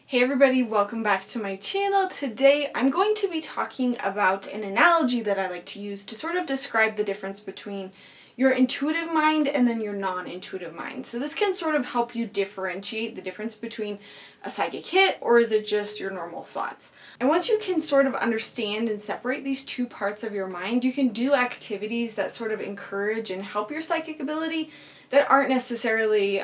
Hey everybody, welcome back to my channel. Today I'm going to be talking about an analogy that I like to use to sort of describe the difference between your intuitive mind and then your non-intuitive mind. So this can sort of help you differentiate the difference between a psychic hit or is it just your normal thoughts. And once you can sort of understand and separate these two parts of your mind, you can do activities that sort of encourage and help your psychic ability that aren't necessarily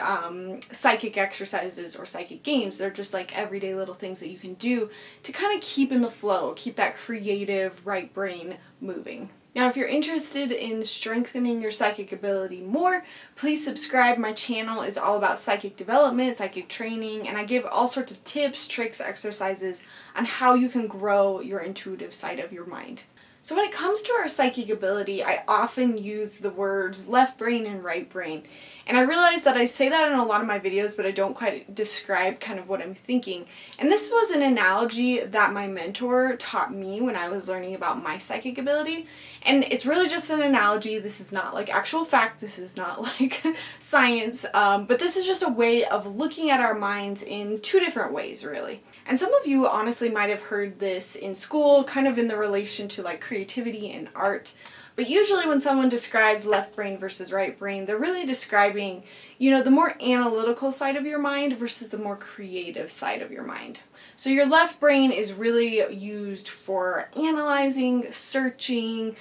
psychic exercises or psychic games. They're just like everyday little things that you can do to kind of keep in the flow, keep that creative right brain moving. Now, if you're interested in strengthening your psychic ability more, please subscribe. My channel is all about psychic development, psychic training, and I give all sorts of tips, tricks, exercises on how you can grow your intuitive side of your mind. So when it comes to our psychic ability, I often use the words left brain and right brain. And I realize that I say that in a lot of my videos, but I don't quite describe kind of what I'm thinking. And this was an analogy that my mentor taught me when I was learning about my psychic ability. And it's really just an analogy. This is not like actual fact. This is not like science. But this is just a way of looking at our minds in two different ways, really. And some of you honestly might have heard this in school, kind of in the relation to like creativity and art. But usually when someone describes left brain versus right brain, they're really describing, the more analytical side of your mind versus the more creative side of your mind. So your left brain is really used for analyzing, searching,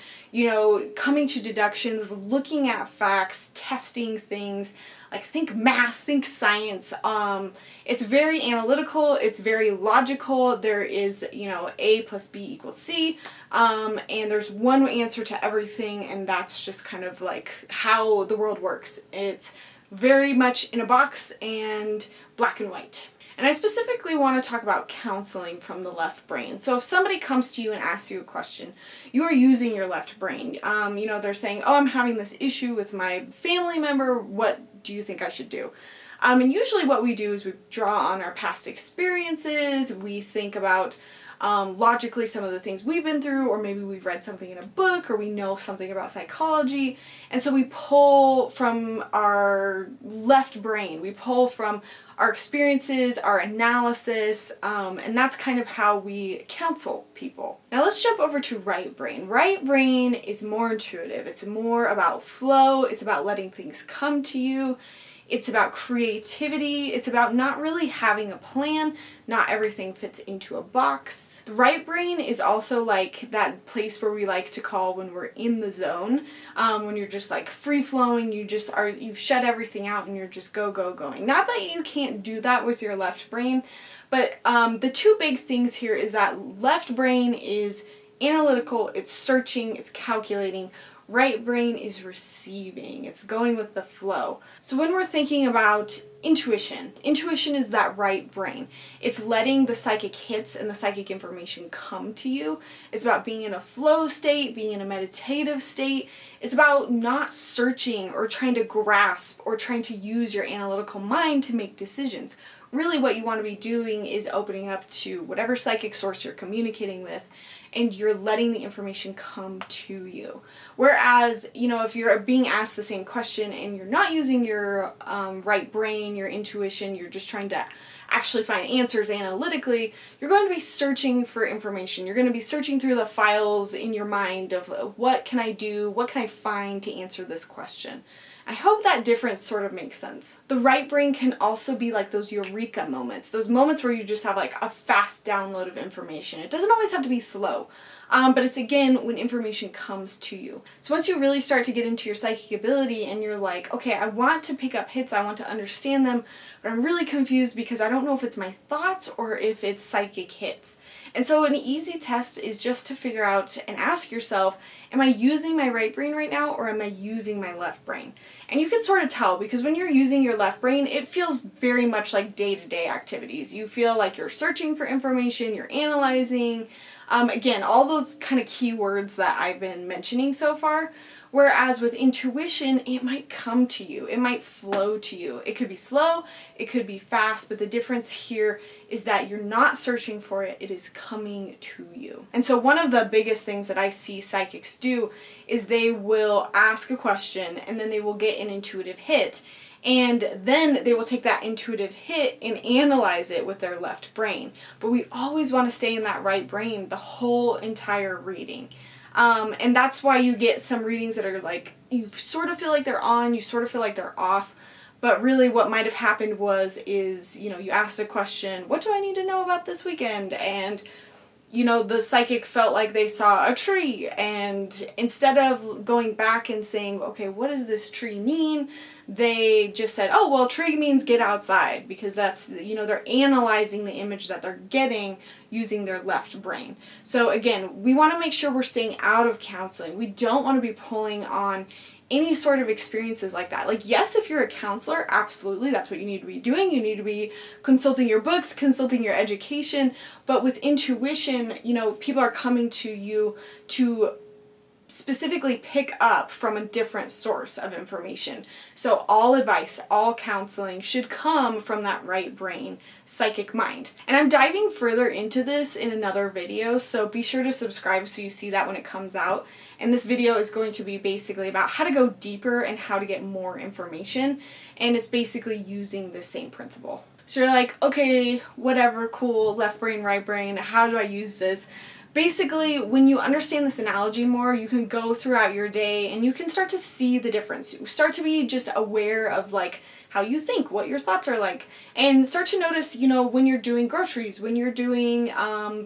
coming to deductions, looking at facts, testing things, like think math, think science. It's very analytical, it's very logical. There is, A plus B equals C, and there's one answer to everything, and that's just kind of like how the world works. It's very much in a box and black and white. And I specifically want to talk about counseling from the left brain. So if somebody comes to you and asks you a question, you are using your left brain. They're saying, oh, I'm having this issue with my family member. What do you think I should do? And usually what we do is we draw on our past experiences. We think about logically some of the things we've been through, or maybe we've read something in a book, or we know something about psychology. And so we pull from our left brain. We pull from our experiences, our analysis, and that's kind of how we counsel people. Now let's jump over to right brain. Right brain is more intuitive. It's more about flow. It's about letting things come to you. It's about creativity. It's about not really having a plan. Not everything fits into a box. The right brain is also like that place where we like to call when we're in the zone, when you're just like free flowing, you've shut everything out and you're just going. Not that you can't do that with your left brain, but the two big things here is that left brain is analytical, it's searching, it's calculating. Right brain is receiving. It's going with the flow. So when we're thinking about intuition is that right brain. It's letting the psychic hits and the psychic information come to you. It's about being in a flow state, being in a meditative state. It's about not searching or trying to grasp or trying to use your analytical mind to make decisions. Really what you want to be doing is opening up to whatever psychic source you're communicating with, and you're letting the information come to you. Whereas, if you're being asked the same question and you're not using your right brain, your intuition, you're just trying to actually find answers analytically, you're going to be searching for information. You're going to be searching through the files in your mind of what can I do, what can I find to answer this question. I hope that difference sort of makes sense. The right brain can also be like those eureka moments, those moments where you just have like a fast download of information. It doesn't always have to be slow, but it's again when information comes to you. So once you really start to get into your psychic ability and you're like, okay, I want to pick up hits, I want to understand them, but I'm really confused because I don't know if it's my thoughts or if it's psychic hits. And so an easy test is just to figure out and ask yourself, am I using my right brain right now or am I using my left brain? And you can sort of tell because when you're using your left brain, it feels very much like day-to-day activities. You feel like you're searching for information, you're analyzing, again, all those kind of keywords that I've been mentioning so far. Whereas with intuition, it might come to you. It might flow to you. It could be slow, it could be fast, but the difference here is that you're not searching for it, it is coming to you. And so one of the biggest things that I see psychics do is they will ask a question and then they will get an intuitive hit. And then they will take that intuitive hit and analyze it with their left brain. But we always want to stay in that right brain the whole entire reading. And that's why you get some readings that are like, you sort of feel like they're on, you sort of feel like they're off. But really what might have happened is, you asked a question, what do I need to know about this weekend? And, the psychic felt like they saw a tree. And instead of going back and saying, okay, what does this tree mean? They just said, oh, well, tree means get outside, because that's, they're analyzing the image that they're getting using their left brain. So again, we want to make sure we're staying out of counseling. We don't want to be pulling on any sort of experiences like that. Like, yes, if you're a counselor, absolutely, that's what you need to be doing. You need to be consulting your books, consulting your education. But with intuition, people are coming to you to specifically pick up from a different source of information. So all advice, all counseling should come from that right brain, psychic mind. And I'm diving further into this in another video, so be sure to subscribe so you see that when it comes out. And this video is going to be basically about how to go deeper and how to get more information. And it's basically using the same principle. So you're like, okay, whatever, cool, left brain, right brain, how do I use this? Basically, when you understand this analogy more, you can go throughout your day and you can start to see the difference. You start to be just aware of like how you think, what your thoughts are like, and start to notice, when you're doing groceries, when you're doing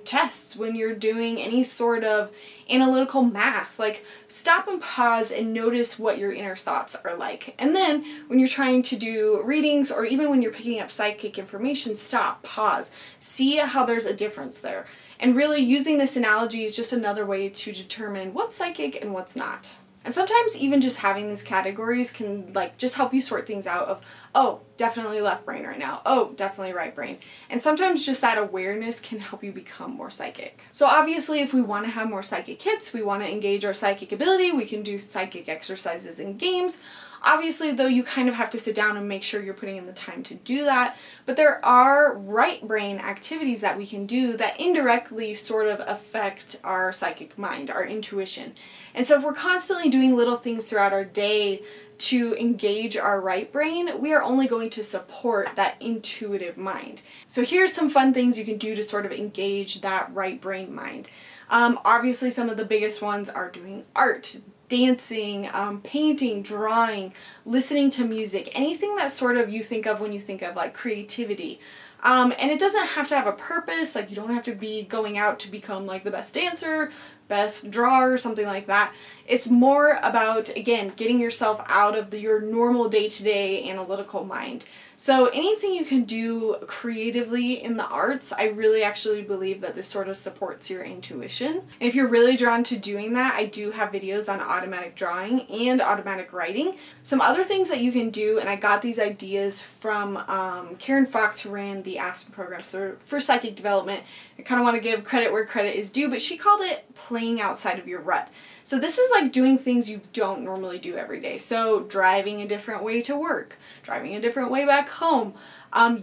tests, when you're doing any sort of analytical math, like stop and pause and notice what your inner thoughts are like. And then when you're trying to do readings, or even when you're picking up psychic information, stop, pause, see how there's a difference there. And really using this analogy is just another way to determine what's psychic and what's not. And sometimes even just having these categories can just help you sort things out of, oh, definitely left brain right now. Oh, definitely right brain. And sometimes just that awareness can help you become more psychic. So obviously if we want to have more psychic hits, we want to engage our psychic ability, we can do psychic exercises and games. Obviously, though, you kind of have to sit down and make sure you're putting in the time to do that. But there are right brain activities that we can do that indirectly sort of affect our psychic mind, our intuition. And so if we're constantly doing little things throughout our day to engage our right brain, we are only going to support that intuitive mind. So here's some fun things you can do to sort of engage that right brain mind. Obviously, some of the biggest ones are doing art, dancing, painting, drawing, listening to music, anything that sort of you think of when you think of like creativity. And it doesn't have to have a purpose, like you don't have to be going out to become like the best dancer, best drawer, something like that. It's more about, again, getting yourself out of your normal day-to-day analytical mind. So anything you can do creatively in the arts, I really actually believe that this sort of supports your intuition. And if you're really drawn to doing that, I do have videos on automatic drawing and automatic writing. Some other things that you can do, and I got these ideas from Karen Fox, who ran the Aspen program for psychic development. I kind of want to give credit where credit is due, but she called it playing outside of your rut. So this is like doing things you don't normally do every day. So driving a different way to work, driving a different way back home,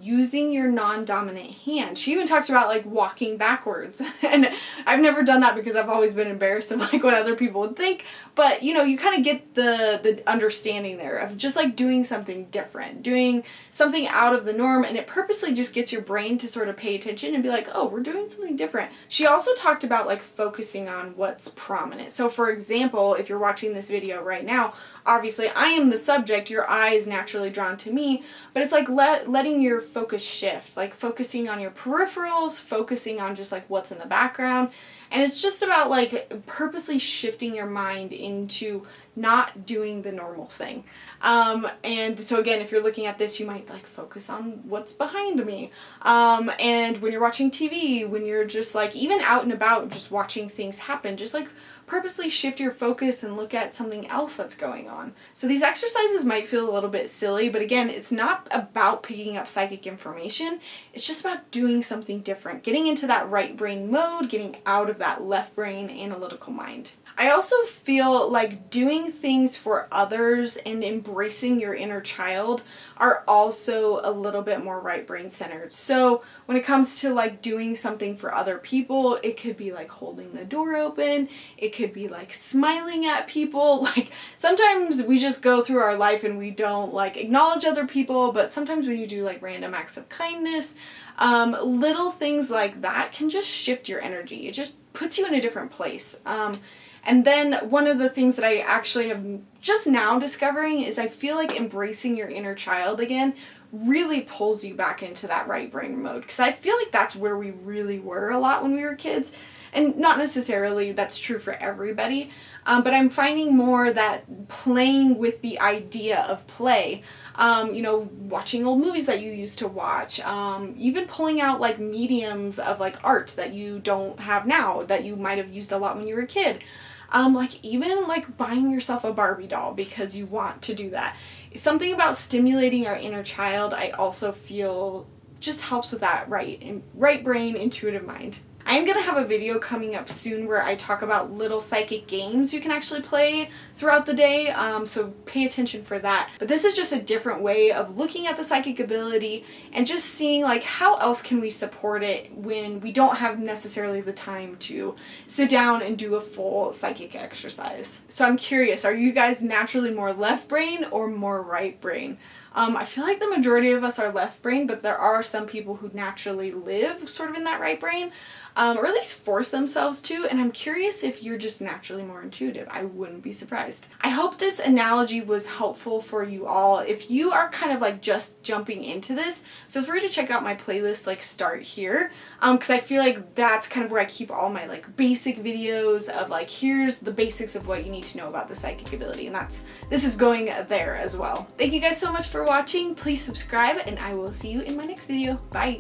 using your non-dominant hand. She even talked about like walking backwards. And I've never done that because I've always been embarrassed of like what other people would think. But you kind of get the understanding there of just like doing something different, doing something out of the norm, and it purposely just gets your brain to sort of pay attention and be like, oh, we're doing something different. She also talked about like focusing on what's prominent. So for example, if you're watching this video right now, obviously I am the subject, your eye is naturally drawn to me, but it's like letting your focus shift, like focusing on your peripherals, focusing on just like what's in the background. And it's just about like purposely shifting your mind into not doing the normal thing. And so again, if you're looking at this, you might like focus on what's behind me. And when you're watching TV, when you're just like even out and about, just watching things happen, just like purposely shift your focus and look at something else that's going on. So these exercises might feel a little bit silly, but again, it's not about picking up psychic information. It's just about doing something different, getting into that right brain mode, getting out of that left brain analytical mind. I also feel like doing things for others and embracing your inner child are also a little bit more right brain centered. So when it comes to like doing something for other people, it could be like holding the door open, it could be like smiling at people. Like sometimes we just go through our life and we don't like acknowledge other people, but sometimes when you do like random acts of kindness, little things like that can just shift your energy. It just puts you in a different place. And then one of the things that I actually am just now discovering is I feel like embracing your inner child again really pulls you back into that right brain mode, because I feel like that's where we really were a lot when we were kids. And not necessarily that's true for everybody, but I'm finding more that playing with the idea of play, watching old movies that you used to watch, even pulling out like mediums of like art that you don't have now that you might have used a lot when you were a kid. Even buying yourself a Barbie doll because you want to do that. Something about stimulating our inner child, I also feel just helps with that right brain, intuitive mind. I am going to have a video coming up soon where I talk about little psychic games you can actually play throughout the day, so pay attention for that. But this is just a different way of looking at the psychic ability and just seeing like how else can we support it when we don't have necessarily the time to sit down and do a full psychic exercise. So I'm curious, are you guys naturally more left brain or more right brain? I feel like the majority of us are left brain, but there are some people who naturally live sort of in that right brain, or at least force themselves to, and I'm curious if you're just naturally more intuitive. I wouldn't be surprised. I hope this analogy was helpful for you all. If you are kind of like just jumping into this, feel free to check out my playlist like Start Here, because I feel like that's kind of where I keep all my like basic videos of like here's the basics of what you need to know about the psychic ability, and this is going there as well. Thank you guys so much for watching. Please subscribe and I will see you in my next video. Bye!